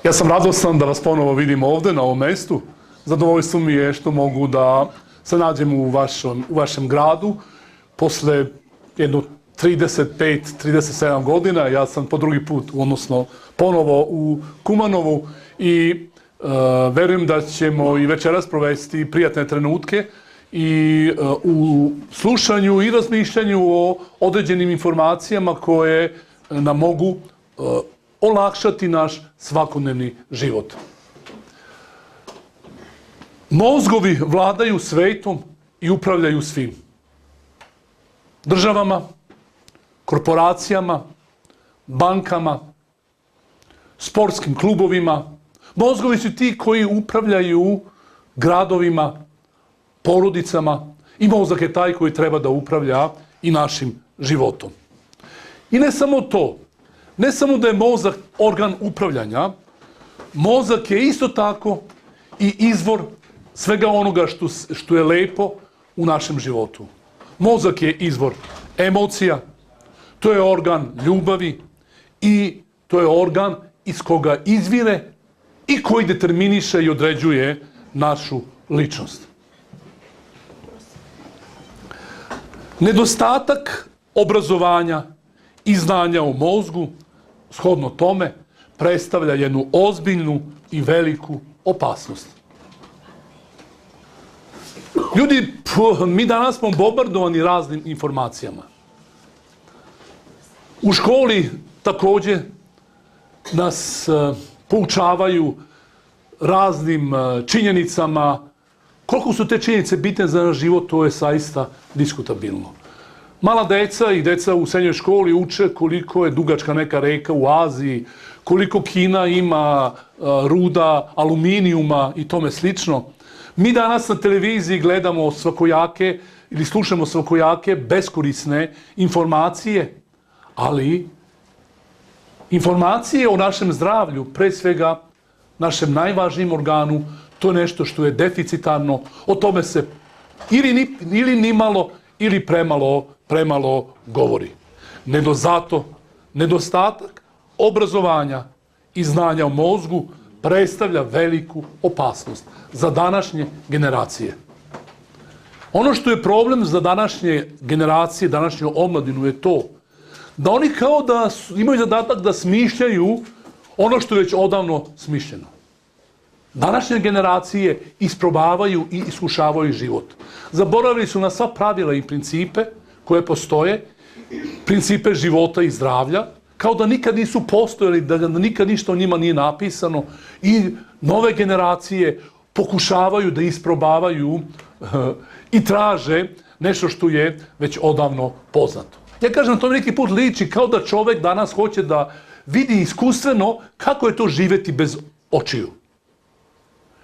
Ja sam radostan da vas ponovo vidim ovde na ovom mestu. Zadovoljstvo mi je što mogu da se nađem u vašem gradu. Posle jedno 35-37 godina, ja sam po drugi put, odnosno ponovo u Kumanovu i verujem da ćemo i večeras provesti prijatne trenutke i u slušanju i razmišljanju o određenim informacijama koje nam mogu olakšati naš svakodnevni život. Mozgovi vladaju svetom i upravljaju svim. Državama, korporacijama, bankama, sportskim klubovima. Mozgovi su ti koji upravljaju gradovima, porodicama i mozak je taj koji treba da upravlja i našim životom. I ne samo to, ne samo da je mozak organ upravljanja, mozak je isto tako i izvor svega onoga što je lepo u našem životu. Mozak je izvor emocija, to je organ ljubavi i to je organ iz koga izvire i koji determiniše i određuje našu ličnost. Nedostatak obrazovanja i znanja o mozgu, shodno tome, predstavlja jednu ozbiljnu i veliku opasnost. Ljudi, mi danas smo bombardovani raznim informacijama. U školi također nas poučavaju raznim činjenicama. Koliko su te činjenice bitne za naš život, to je zaista diskutabilno. Mala deca i deca u srednjoj školi uče koliko je dugačka neka reka u Aziji, koliko Kina ima ruda, aluminijuma i tome slično. Mi danas na televiziji gledamo svakojake ili slušamo svakojake beskorisne informacije, ali informacije o našem zdravlju, pre svega našem najvažnijem organu, to je nešto što je deficitarno, o tome se ili nimalo ili premalo govori. Zato nedostatak obrazovanja i znanja o mozgu predstavlja veliku opasnost za današnje generacije. Ono što je problem za današnje generacije, današnju omladinu je to da oni kao da imaju zadatak da smišljaju ono što je već odavno smišljeno. Današnje generacije isprobavaju i iskušavaju život. Zaboravili su na sva pravila i principe koje postoje, principe života i zdravlja, kao da nikad nisu postojali, da nikad ništa o njima nije napisano i nove generacije pokušavaju da isprobavaju i traže nešto što je već odavno poznato. Ja kažem, to neki put liči kao da čovek danas hoće da vidi iskustveno kako je to živjeti bez očiju.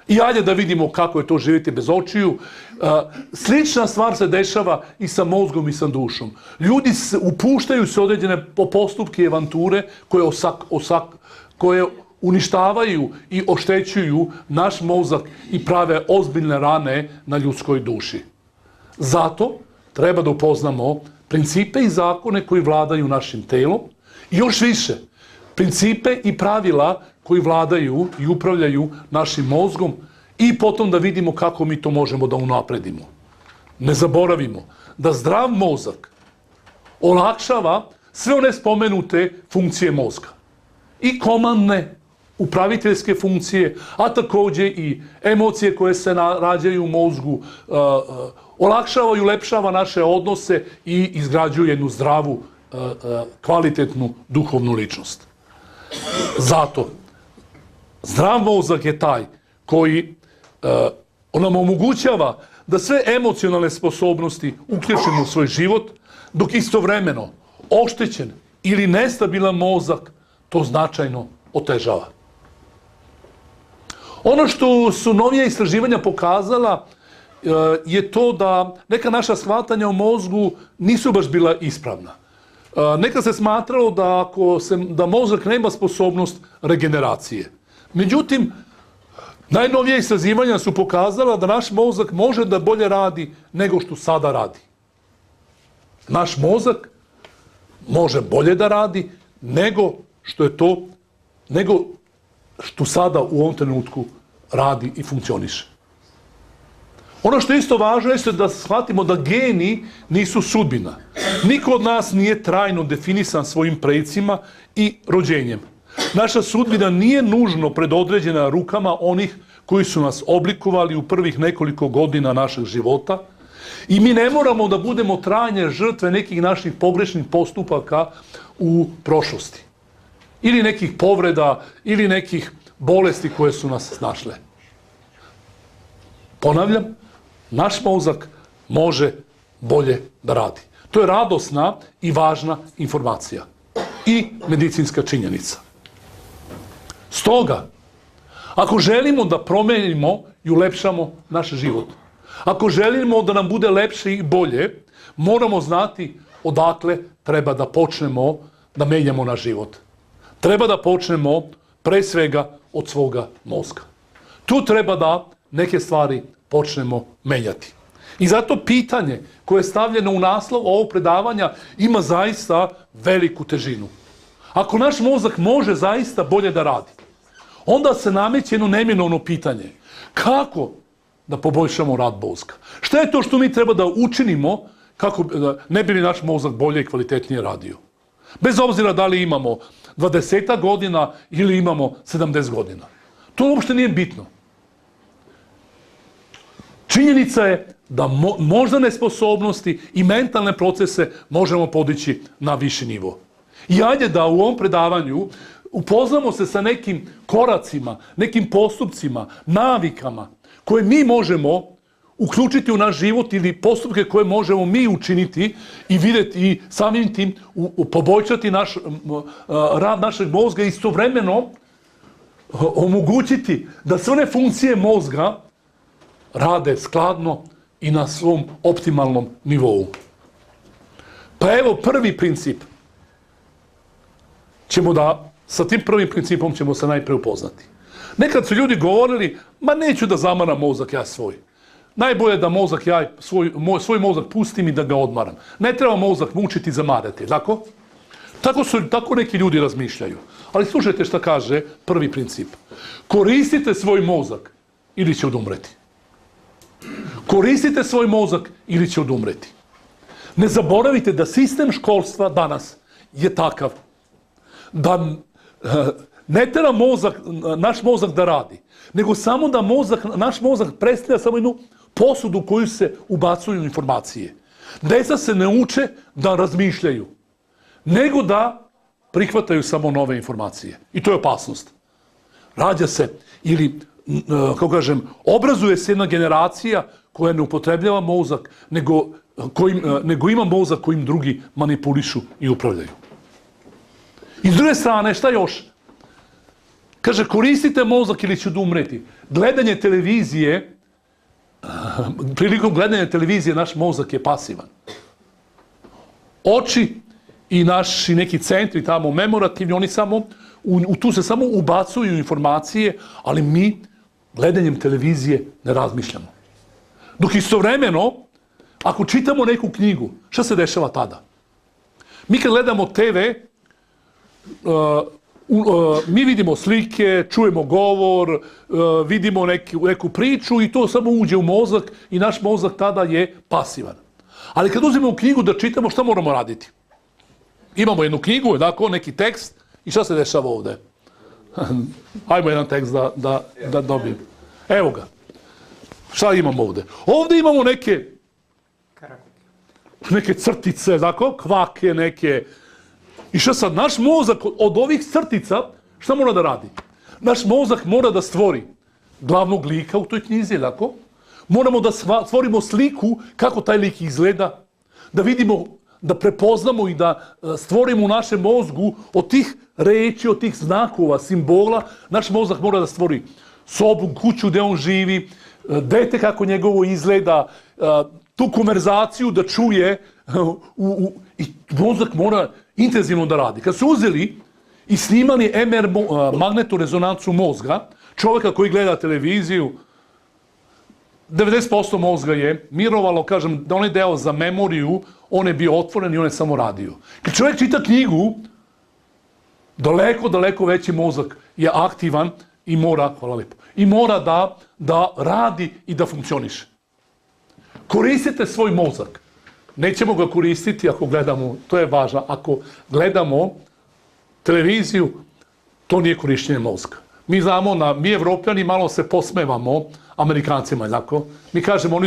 I ajde da vidimo kako je to živjeti bez očiju. Slična stvar se dešava i sa mozgom i sa dušom. Ljudi upuštaju se određene postupke i avanture koje uništavaju i oštećuju naš mozak i prave ozbiljne rane na ljudskoj duši. Zato treba da upoznamo principe i zakone koji vladaju našim telom i još više principe i pravila koji vladaju i upravljaju našim mozgom i potom da vidimo kako mi to možemo da unapredimo. Ne zaboravimo da zdrav mozak olakšava sve one spomenute funkcije mozga. I komandne, upraviteljske funkcije, a također i emocije koje se rađaju u mozgu, olakšava i ulepšava naše odnose i izgrađuje jednu zdravu, kvalitetnu duhovnu ličnost. Zato, zdrav mozak je taj koji nam omogućava da sve emocionalne sposobnosti uključimo u svoj život, dok istovremeno oštećen ili nestabilan mozak to značajno otežava. Ono što su novije istraživanja pokazala je to da neka naša shvatanja o mozgu nisu baš bila ispravna. Nekad se smatralo da mozak nema sposobnost regeneracije. Međutim, najnovije istraživanja su pokazala da naš mozak može da bolje radi nego što sada radi. Naš mozak može bolje da radi nego što sada u ovom trenutku radi i funkcioniše. Ono što je isto važno je da shvatimo da geni nisu sudbina. Niko od nas nije trajno definisan svojim precima i rođenjem. Naša sudbina nije nužno predodređena rukama onih koji su nas oblikovali u prvih nekoliko godina našeg života i mi ne moramo da budemo trajne žrtve nekih naših pogrešnih postupaka u prošlosti. Ili nekih povreda, ili nekih bolesti koje su nas snašle. Ponavljam, naš mozak može bolje da radi. To je radosna i važna informacija i medicinska činjenica. Stoga, ako želimo da promenimo i ulepšamo naš život, ako želimo da nam bude lepše i bolje, moramo znati odakle treba da počnemo da menjamo naš život. Treba da počnemo pre svega od svoga mozga. Tu treba da neke stvari počnemo menjati. I zato pitanje koje je stavljeno u naslov ovog predavanja ima zaista veliku težinu. Ako naš mozak može zaista bolje da radi, onda se nameće jedno neminovno pitanje. Kako da poboljšamo rad mozga? Šta je to što mi treba da učinimo kako ne bi li naš mozak bolje i kvalitetnije radio? Bez obzira da li imamo 20 godina ili imamo 70 godina. To uopšte nije bitno. Činjenica je da moždane sposobnosti i mentalne procese možemo podići na viši nivo. I ajde da u ovom predavanju upoznamo se sa nekim koracima, nekim postupcima, navikama koje mi možemo uključiti u naš život ili postupke koje možemo mi učiniti i vidjeti i samim tim poboljšati rad našeg mozga i istovremeno omogućiti da sve one funkcije mozga rade skladno i na svom optimalnom nivou. Pa evo prvi princip. Sa tim prvim principom ćemo se najpre upoznati. Nekad su ljudi govorili, ma neću da zamaram mozak ja svoj. Najbolje da mozak ja svoj mozak pustim i da ga odmaram. Ne treba mozak mučiti i zamarati, tako? Tako neki ljudi razmišljaju. Ali slušajte šta kaže prvi princip. Koristite svoj mozak ili će odumreti. Koristite svoj mozak ili će odumreti. Ne zaboravite da sistem školstva danas je takav da ne treba naš mozak da radi, nego samo da naš mozak predstavlja samo jednu posudu u koju se ubacuju informacije. Deca se ne uče da razmišljaju, nego da prihvataju samo nove informacije. I to je opasnost. Rađa se ili, kako kažem, obrazuje se jedna generacija koja ne upotrebljava mozak, nego ima mozak kojim drugi manipulišu i upravljaju. I s druge strane, šta još? Kaže, koristite mozak ili će odumreti. Gledanje televizije, prilikom gledanja televizije naš mozak je pasivan. Oči i naši neki centri tamo memorativni, oni tu se samo ubacuju informacije, ali mi gledanjem televizije ne razmišljamo. Dok istovremeno, ako čitamo neku knjigu, šta se dešava tada? Mi kad gledamo TV, mi vidimo slike, čujemo govor, vidimo neku priču i to samo uđe u mozak i naš mozak tada je pasivan. Ali kad uzmemo knjigu da čitamo, šta moramo raditi? Imamo jednu knjigu, neki tekst i šta se dešava ovde? Ajmo jedan tekst da dobijem. Evo ga. Šta imamo ovde? Ovde imamo neke crtice, kvake neke. I šta sad, naš mozak od ovih crtica, šta mora da radi? Naš mozak mora da stvori glavnog lika u toj knjizi, tako? Moramo da stvorimo sliku kako taj lik izgleda, da vidimo, da prepoznamo i da stvorimo u našem mozgu od tih reči, od tih znakova, simbola, naš mozak mora da stvori sobu, kuću gde on živi, dete kako njegovo izgleda, tu konverzaciju da čuje i mozak mora intenzivno da radi. Kad su uzeli i snimali MR magnetnu-rezonancu mozga, čovjeka koji gleda televiziju, 90% mozga je mirovalo, kažem, da onaj deo za memoriju, on je bio otvoren i on je samo radio. Kad čovjek čita knjigu, daleko veći mozak je aktivan i mora, hvala lijepo, i mora da radi i da funkcioniše. Koristite svoj mozak. Nećemo ga koristiti ako gledamo, to je važno, ako gledamo televiziju, to nije korištenje mozga. Mi znamo, mi Evropljani malo se posmevamo Amerikancima, tako? Mi kažemo,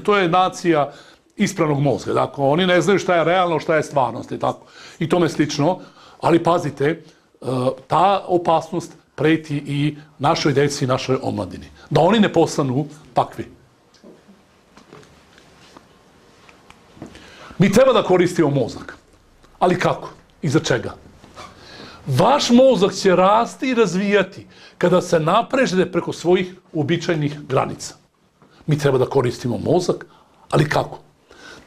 to je nacija ispravnog mozga, tako? Oni ne znaju šta je realno, šta je stvarnost, tako? I tome slično, ali pazite, ta opasnost preti i našoj deci i našoj omladini. Da oni ne postanu takvi. Mi treba da koristimo mozak. Ali kako? I za čega? Vaš mozak će rasti i razvijati kada se naprežete preko svojih uobičajenih granica. Mi treba da koristimo mozak, ali kako?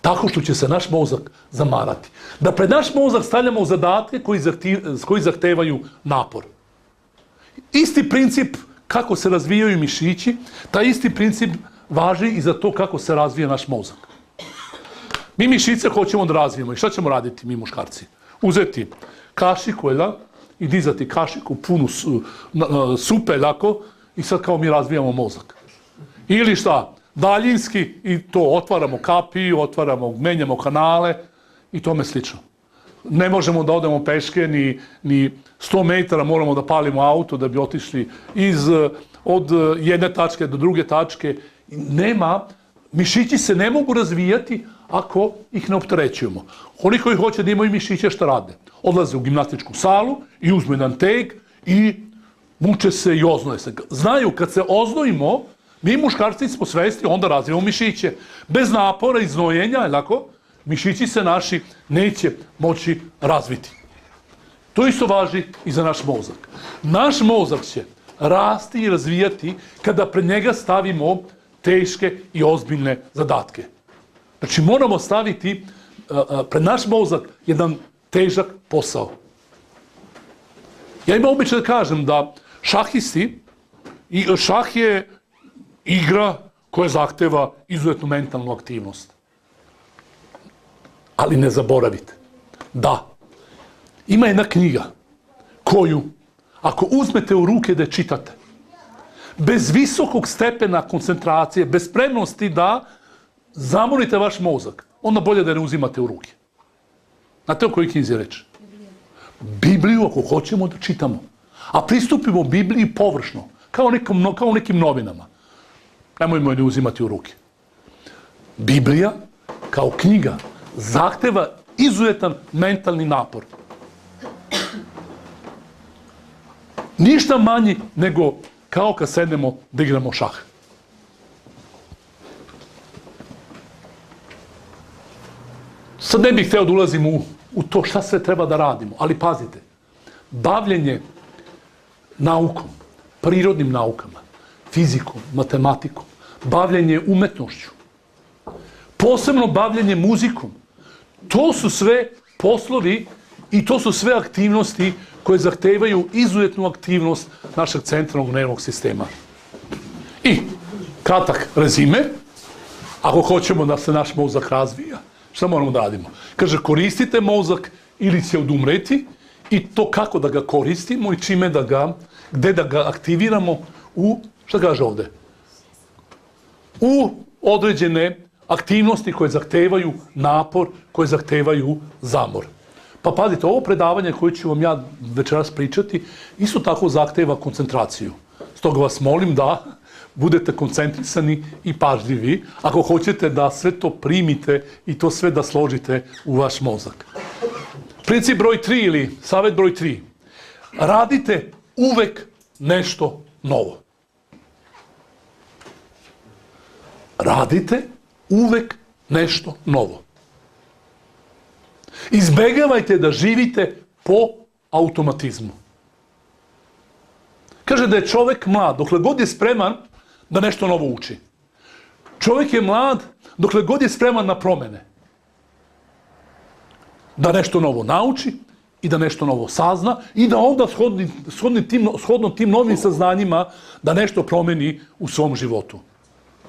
Tako što će se naš mozak zamarati. Da pred naš mozak stavljamo zadatke koji zahtevaju napor. Isti princip kako se razvijaju mišići, taj isti princip važi i za to kako se razvija naš mozak. Mi mišiće hoćemo da razvijemo. I šta ćemo raditi mi muškarci? Uzeti kašiku, i dizati kašiku punu supe, lako, i sad kao mi razvijamo mozak. Ili šta? Daljinski, i to otvaramo kapiju, menjamo kanale i tome slično. Ne možemo da odemo peške, ni 100 metara moramo da palimo auto da bi otišli od jedne tačke do druge tačke. Mišići se ne mogu razvijati ako ih ne opterećujemo. Oni koji hoće da imaju mišiće, šta rade? Odlaze u gimnastičku salu i uzmu jedan teg i muče se i oznoje se. Znaju, kad se oznojimo, mi muškarci smo svesni, onda razvijemo mišiće. Bez napora i znojenja, mišići se naši neće moći razviti. To isto važi i za naš mozak. Naš mozak će rasti i razvijati kada pred njega stavimo teške i ozbiljne zadatke. Znači, moramo staviti pred naš mozak jedan težak posao. Ja imam običaj da kažem da šahisti, šah je igra koja zahteva izuzetnu mentalnu aktivnost. Ali ne zaboravite da ima jedna knjiga koju, ako uzmete u ruke da je čitate, bez visokog stepena koncentracije, bez spremnosti da zamorite vaš mozak, onda bolje da ne uzimate u ruke. Znate o kojoj knjizi je reč? Bibliju, ako hoćemo da čitamo. A pristupimo Bibliji površno, kao nekim novinama. Nemojmo je ne uzimati u ruke. Biblija, kao knjiga, zahteva izuzetan mentalni napor. Ništa manji nego kao kad sednemo da igramo šah. Sad ne bih hteo da ulazim u to šta sve treba da radimo, ali pazite, bavljenje naukom, prirodnim naukama, fizikom, matematikom, bavljenje umetnošću, posebno bavljenje muzikom, to su sve poslovi i to su sve aktivnosti koje zahtevaju izuzetnu aktivnost našeg centralnog nervnog sistema. I kratak rezime, ako hoćemo da se naš mozak razvija, šta moramo da radimo? Kaže, koristite mozak ili će odumreti i to kako da ga koristimo i čime da ga, gde da ga aktiviramo šta kaže ovde? U određene aktivnosti koje zahtevaju napor, koje zahtevaju zamor. Pa pazite, ovo predavanje koje ću vam ja večeras pričati, isto tako zahteva koncentraciju. Stoga vas molim da budete koncentrisani i pažljivi ako hoćete da sve to primite i to sve da složite u vaš mozak. Princip broj 3 ili savjet broj 3. Radite uvek nešto novo. Radite uvek nešto novo. Izbegavajte da živite po automatizmu. Kaže da je čovek mlad, dokle god je spreman da nešto novo uči. Čovjek je mlad dokle god je spreman na promene. Da nešto novo nauči i da nešto novo sazna i da onda shodno tim novim saznanjima da nešto promeni u svom životu.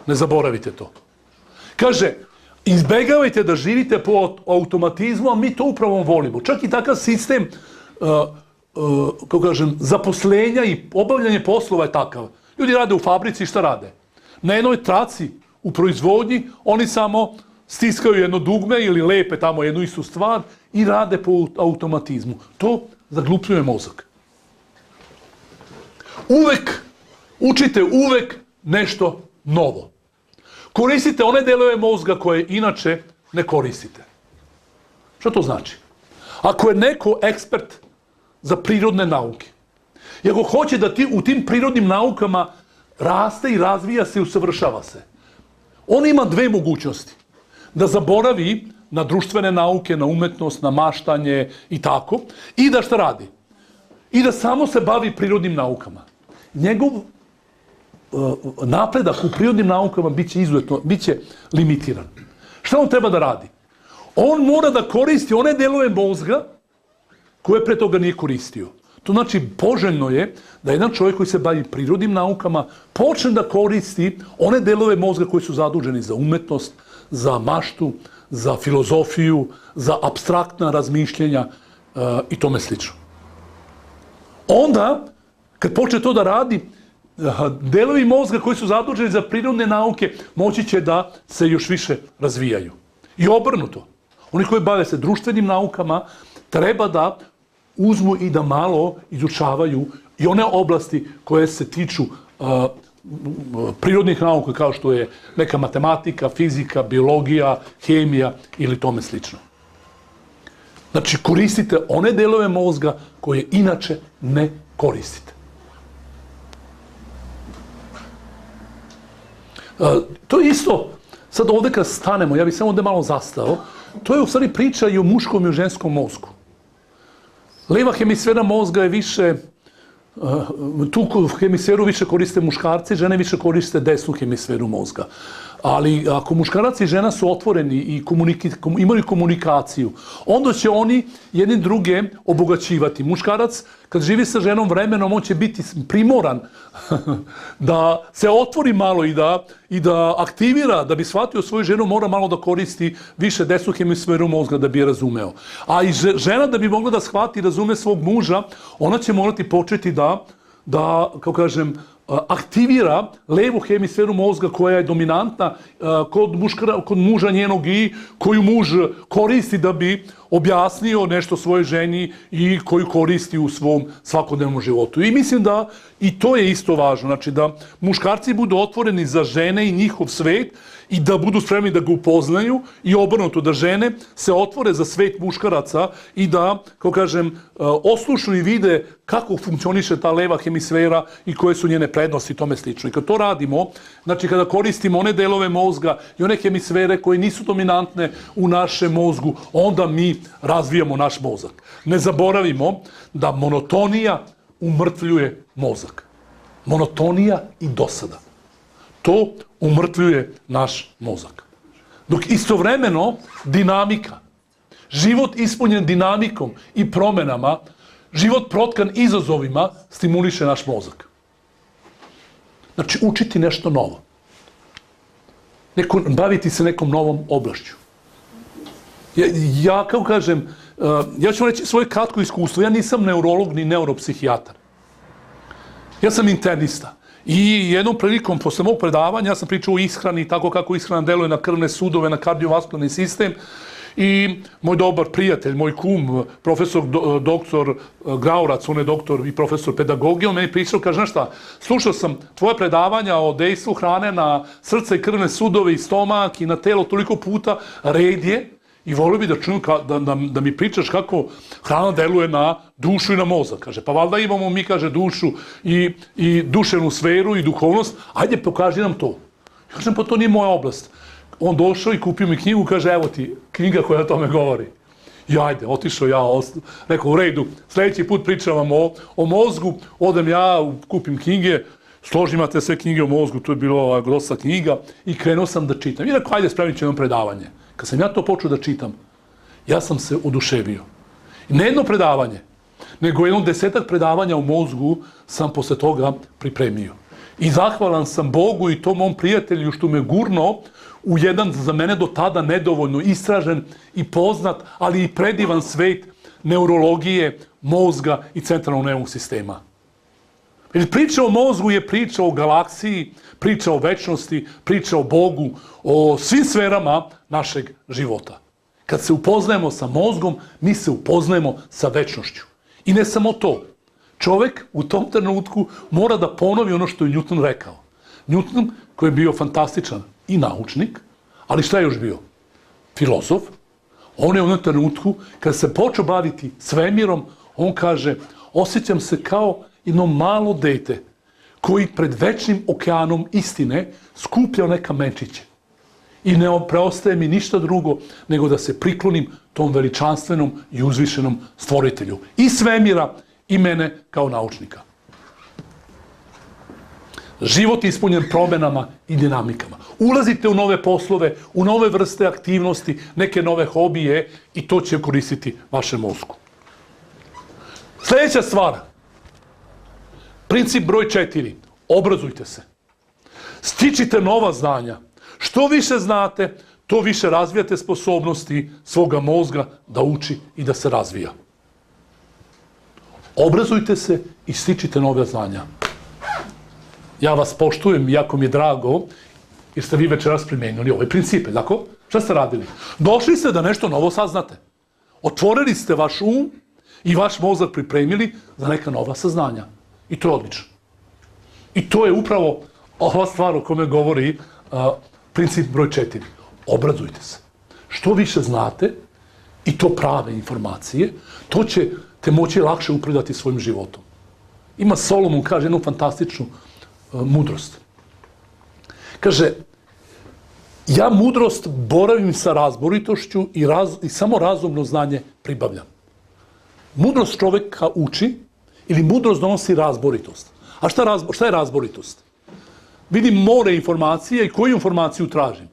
Ne zaboravite to. Kaže, izbegavajte da živite po automatizmu, a mi to upravo volimo. Čak i takav sistem kako kažem, zaposlenja i obavljanje poslova je takav. Ljudi rade u fabrici i šta rade? Na jednoj traci u proizvodnji oni samo stiskaju jedno dugme ili lepe tamo jednu istu stvar i rade po automatizmu. To zaglupljuje mozak. Učite uvek nešto novo. Koristite one delove mozga koje inače ne koristite. Što to znači? Ako je neko ekspert za prirodne nauke, i ako hoće da u tim prirodnim naukama raste i razvija se i usavršava se, on ima dve mogućnosti. Da zaboravi na društvene nauke, na umetnost, na maštanje i tako, i da šta radi? I da samo se bavi prirodnim naukama. Njegov napredak u prirodnim naukama biće limitiran. Šta on treba da radi? On mora da koristi one delove mozga koje pre toga nije koristio. To znači, poželjno je da jedan čovjek koji se bavi prirodnim naukama počne da koristi one delove mozga koji su zaduženi za umetnost, za maštu, za filozofiju, za apstraktna razmišljenja i tome slično. Onda, kad počne to da radi, delovi mozga koji su zaduženi za prirodne nauke moći će da se još više razvijaju. I obrnuto. Oni koji bave se društvenim naukama treba da uzmu i da malo izučavaju i one oblasti koje se tiču prirodnih nauka kao što je neka matematika, fizika, biologija, hemija ili tome slično. Znači, koristite one delove mozga koje inače ne koristite. To je isto, sad ovdje kad stanemo, ja bih samo ovdje malo zastao, to je u stvari priča i o muškom i o ženskom mozgu. Leva hemisfera mozga je više, tu hemisferu više koriste muškarci, žene više koriste desnu hemisferu mozga. Ali ako muškarac i žena su otvoreni i imaju komunikaciju, onda će oni jedni druge obogaćivati. Muškarac, kad živi sa ženom vremenom, on će biti primoran da se otvori malo i da aktivira, da bi shvatio svoju ženu, mora malo da koristi više desnu hemisferu mozga da bi je razumeo. A i žena da bi mogla da shvati i razume svog muža, ona će morati početi da kako kažem, aktivira levu hemisferu mozga koja je dominantna kod muža njenog i koju muž koristi da bi objasnio nešto svojoj ženi i koju koristi u svom svakodnevnom životu. I mislim da i to je isto važno, znači da muškarci budu otvoreni za žene i njihov svet i da budu spremni da ga upoznaju i obrnuto da žene se otvore za svet muškaraca i da, kao kažem, oslušnu i vide kako funkcioniše ta leva hemisfera i koje su njene prednosti i tome slično. I kad to radimo, znači kada koristimo one delove mozga i one hemisfere koje nisu dominantne u našem mozgu, onda mi razvijamo naš mozak. Ne zaboravimo da monotonija umrtvljuje mozak. Monotonija i dosada. To umrtvljuje naš mozak. Dok istovremeno dinamika, život ispunjen dinamikom i promenama, život protkan izazovima stimuliše naš mozak. Znači, učiti nešto novo. Baviti se nekom novom oblašću. Ja, kao kažem, ja ću vam reći svoje kratko iskustvo. Ja nisam neurolog ni neuropsihijatar. Ja sam internista. I jednom prilikom, posle mog predavanja, ja sam pričao o ishrani, tako kako ishrana deluje na krvne sudove, na kardiovaskularni sistem. I moj dobar prijatelj, moj kum, profesor doktor Graurac, on je doktor i profesor pedagogije, on meni pričao, kaže, znaš šta, slušao sam tvoje predavanja o dejstvu hrane na srce i krvne sudove i stomak i na telo toliko puta, red je, i volio bi da čujem da mi pričaš kako hrana deluje na dušu i na mozak. Kaže, pa valjda imamo mi, kaže, dušu i duševnu sferu i duhovnost, ajde pokaži nam to. Ja kažem, pa to nije moja oblast. On došao i kupio mi knjigu, kaže, evo ti knjiga koja o tome govori. I ajde, otišao ja, rekao, u redu, sljedeći put pričam vam o mozgu, odem ja, kupim knjige, složim imate sve knjige o mozgu, to je bilo dosta knjiga, i krenuo sam da čitam. I rekao, ajde, spremit ću jedno predavanje. Kad sam ja to počeo da čitam, ja sam se oduševio. I ne jedno predavanje, nego jedno 10 predavanja o mozgu sam posle toga pripremio. I zahvalan sam Bogu i tom mom prijatelju što me gurno u jedan za mene do tada nedovoljno istražen i poznat, ali i predivan svet neurologije, mozga i centralnog nervnog sistema. Jer priča o mozgu je priča o galaksiji, priča o večnosti, priča o Bogu, o svim sferama našeg života. Kad se upoznajemo sa mozgom, mi se upoznajemo sa večnošću. I ne samo to. Čovjek u tom trenutku mora da ponovi ono što je Newton rekao. Newton, koji je bio fantastičan i naučnik, ali šta je još bio? Filozof. On je u onom trenutku, kad se počeo baviti svemirom, on kaže, osjećam se kao jedno malo dete koji pred večnim okeanom istine skuplja one kamenčiće. I ne preostaje mi ništa drugo nego da se priklonim tom veličanstvenom i uzvišenom stvoritelju. I svemira i mene kao naučnika. Život je ispunjen promenama i dinamikama. Ulazite u nove poslove, u nove vrste aktivnosti, neke nove hobije i to će koristiti vašem mozgu. Sljedeća stvar. Princip broj 4. Obrazujte se. Stičite nova znanja. Što više znate, to više razvijate sposobnosti svoga mozga da uči i da se razvija. Obrazujte se i stičite nove znanja. Ja vas poštujem, jako mi je drago, jer ste vi večeras primenili ove principe, tako? Šta ste radili? Došli ste da nešto novo saznate. Otvorili ste vaš um i vaš mozak pripremili za neka nova saznanja. I to je odlično. I to je upravo ova stvar o kome govori princip broj 4. Obrazujte se. Što više znate, i to prave informacije, to ćete moći lakše upravljati svojim životom. Ima Solomon, kaže, jednu fantastičnu mudrost. Kaže, ja mudrost boravim sa razboritošću i samo razumno znanje pribavljam. Mudrost čovjeka uči ili mudrost donosi razboritost. A šta je razboritost? Vidim more informacije i koju informaciju tražim.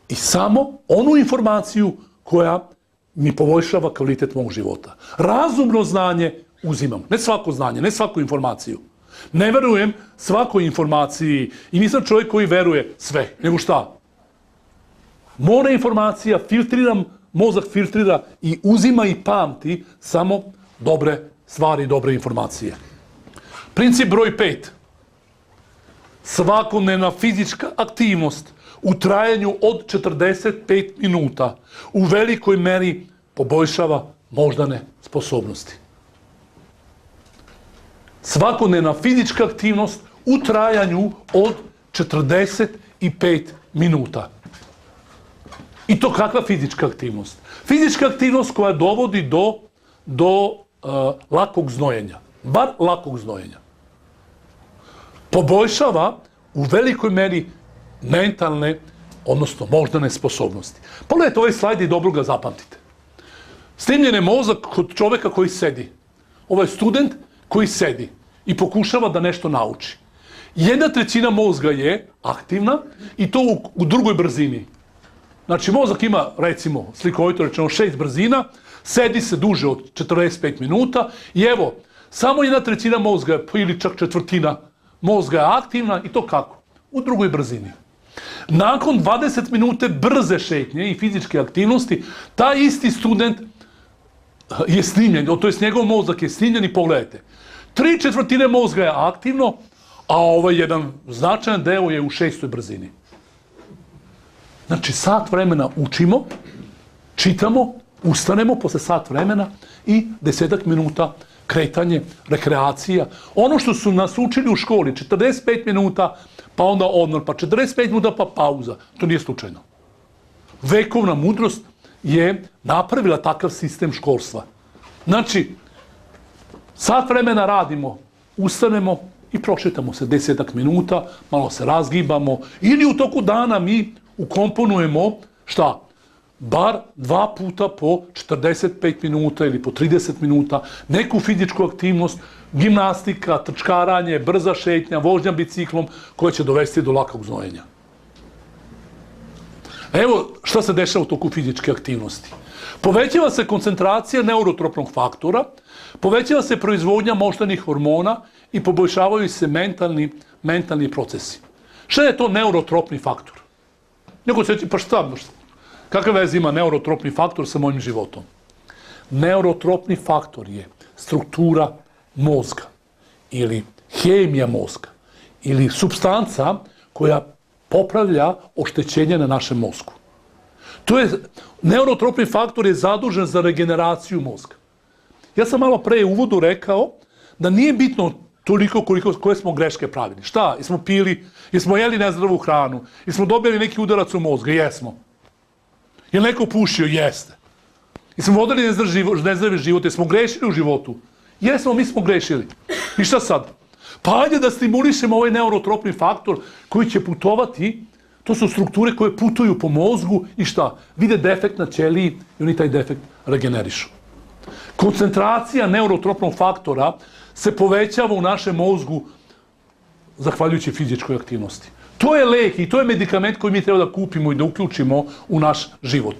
I samo onu informaciju koja mi poboljšava kvalitet mog života. Razumno znanje uzimam. Ne svako znanje, ne svaku informaciju. Ne verujem svakoj informaciji i nisam čovjek koji veruje sve. Nego šta? More informacija, filtriram, mozak filtrira i uzima i pamti samo dobre stvari, dobre informacije. Princip broj 5. Svakodnevna fizička aktivnost u trajanju od 45 minuta u velikoj meri poboljšava moždane sposobnosti. Svakodnevna fizička aktivnost u trajanju od 45 minuta. I to kakva fizička aktivnost? Fizička aktivnost koja dovodi do lakog znojenja. Bar lakog znojenja. Poboljšava u velikoj meri mentalne, odnosno moždane sposobnosti. Pogledajte ovaj slajd i dobro ga zapamtite. Snimljen je mozak kod čovjeka koji sedi. Ovo je student koji sedi i pokušava da nešto nauči. 1/3 mozga je aktivna i to u drugoj brzini. Znači, mozak ima, recimo, slikovito rečeno 6 brzina, sedi se duže od 45 minuta i evo, samo 1/3 mozga ili čak 1/4 mozga je aktivna i to kako? U drugoj brzini. Nakon 20 minute brze šetnje i fizičke aktivnosti, taj isti student je snimljen, to jest njegov mozak je snimljen i pogledajte. 3/4 mozga je aktivno, a ovaj jedan značajan deo je u 6. brzini. Znači, sat vremena učimo, čitamo, ustanemo posle sat vremena i 10 minuta kretanje, rekreacija. Ono što su nas učili u školi, 45 minuta, pa onda odmor, pa 45 minuta, pa pauza. To nije slučajno. Vekovna mudrost je napravila takav sistem školstva. Znači, sat vremena radimo, ustanemo i prošetamo se 10 minuta, malo se razgibamo ili u toku dana mi ukomponujemo, šta? Bar 2 puta po 45 minuta ili po 30 minuta neku fizičku aktivnost, gimnastika, trčkaranje, brza šetnja, vožnja biciklom koja će dovesti do lakog znojenja. Evo šta se dešava u toku fizičke aktivnosti. Povećava se koncentracija neurotropnog faktora, povećava se proizvodnja moždanih hormona i poboljšavaju se mentalni procesi. Šta je to neurotropni faktor? Neko će reći, pa šta? Kakve veze ima neurotropni faktor sa mojim životom? Neurotropni faktor je struktura mozga ili hemija mozga ili supstanca koja popravlja oštećenje na našem mozgu. Neurotropni faktor je zadužen za regeneraciju mozga. Ja sam malo pre u uvodu rekao da nije bitno toliko koje smo greške pravili. Šta? Jesmo pili, jesmo jeli nezdravu hranu, jesmo dobili neki udarac u mozga? Jesmo. Je li neko pušio? Jeste. Jesmo vodili nezdravi život? Jesmo grešili u životu? Jesmo, mi smo grešili. I šta sad? Pa ajde da stimulišemo ovaj neurotropni faktor koji će putovati. To su strukture koje putuju po mozgu i šta? Vide defekt na ćeliji i oni taj defekt regenerišu. Koncentracija neurotropnog faktora se povećava u našem mozgu zahvaljujući fizičkoj aktivnosti. To je lek i to je medikament koji mi treba da kupimo i da uključimo u naš život.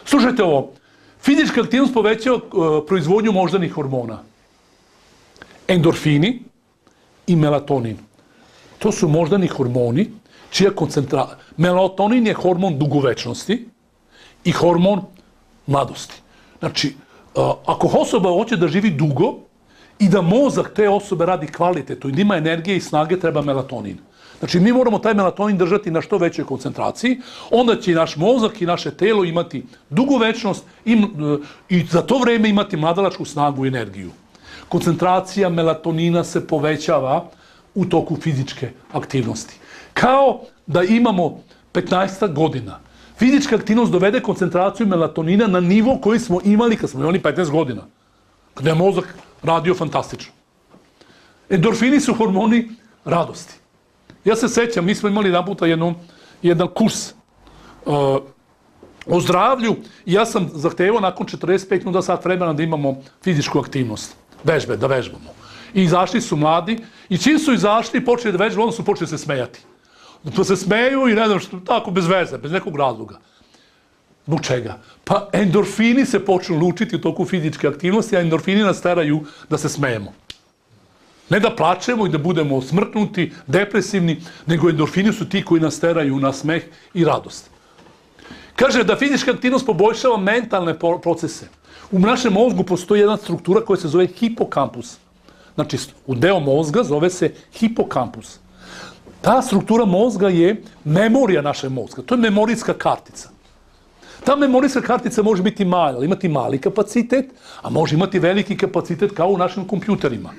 Slušajte ovo. Fizička aktivnost povećava proizvodnju moždanih hormona. Endorfini i melatonin. To su moždani hormoni čija koncentracija. Melatonin je hormon dugovečnosti i hormon mladosti. Znači, ako osoba hoće da živi dugo i da mozak te osobe radi kvalitetno i da ima energije i snage, treba melatonin. Znači, mi moramo taj melatonin držati na što većoj koncentraciji, onda će i naš mozak i naše telo imati dugovečnost i za to vreme imati mladalačku snagu i energiju. Koncentracija melatonina se povećava u toku fizičke aktivnosti. Kao da imamo 15 godina. Fizička aktivnost dovede koncentraciju melatonina na nivo koji smo imali kad smo imali 15 godina. Kada je mozak radio fantastično. Endorfini su hormoni radosti. Ja se sećam, mi smo imali naputa jedan kurs o zdravlju i ja sam zahtevao nakon 45 minuta sat vremena da imamo fizičku aktivnost. Vežbe, da vežbamo. I izašli su mladi i čim su izašli i počeli da vežbaju, onda su počeli se smejati. Pa se smeju i ne znam što, tako bez veze, bez nekog razloga. Zbog čega? Pa endorfini se počnu lučiti u toku fizičke aktivnosti, a endorfini nas teraju da se smejemo. Ne da plačemo i da budemo smrtnuti, depresivni, nego endorfini su ti koji nas teraju na smeh i radost. Kaže da fizička aktivnost poboljšava mentalne procese. U našem mozgu postoji jedna struktura koja se zove hipokampus. Znači, u deo mozga zove se hipokampus. Ta struktura mozga je memorija našeg mozga. To je memorijska kartica. Ta memorijska kartica može biti mala, imati mali kapacitet, a može imati veliki kapacitet kao u našim kompjuterima.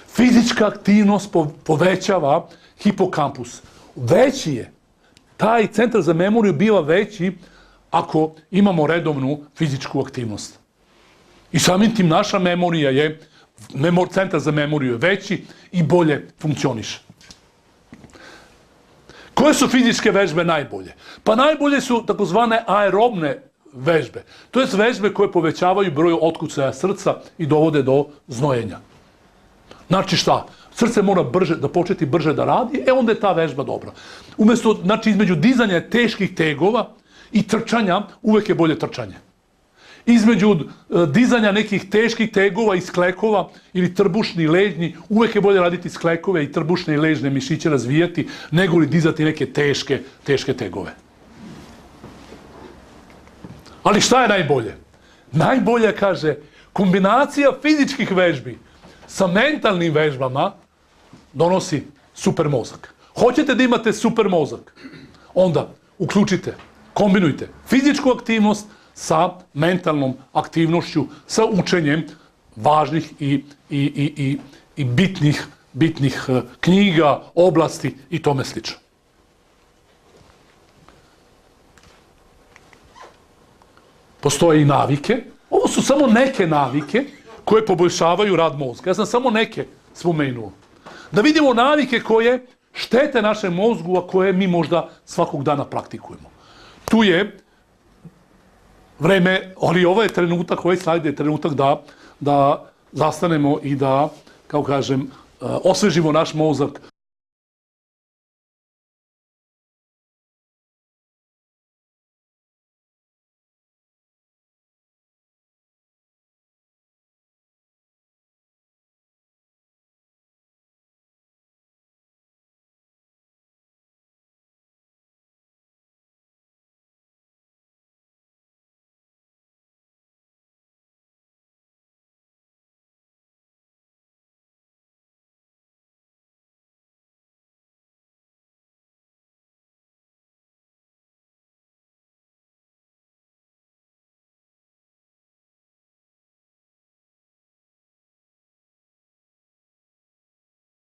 Fizička aktivnost povećava hipokampus. Veći je. Taj centar za memoriju biva veći ako imamo redovnu fizičku aktivnost. I samim tim naša memorija je, centar za memoriju je veći i bolje funkcioniše. Koje su fizičke vežbe najbolje? Pa najbolje su takozvane aerobne vežbe. To je vežbe koje povećavaju broj otkucaja srca i dovode do znojenja. Znači šta? Srce mora da početi brže da radi, onda je ta vežba dobra. Umesto, znači, između dizanja teških tegova i trčanja, uvek je bolje trčanje. Između dizanja nekih teških tegova i sklekova ili trbušni, ležnji, uvek je bolje raditi sklekove i trbušne i ležne mišiće razvijati, nego li dizati neke teške tegove. Ali šta je najbolje? Najbolje, kaže, kombinacija fizičkih vežbi sa mentalnim vežbama donosi super mozak. Hoćete da imate super mozak? Onda uključite, kombinujte fizičku aktivnost sa mentalnom aktivnošću, sa učenjem važnih i bitnih knjiga, oblasti i tome slično. Postoje i navike. Ovo su samo neke navike koje poboljšavaju rad mozga. Ja sam samo neke spomenuo. Da vidimo navike koje štete našem mozgu, a koje mi možda svakog dana praktikujemo. Tu je vreme, ali ovo je trenutak, ovaj slajd je trenutak da zastanemo i da, kao kažem, osvežimo naš mozak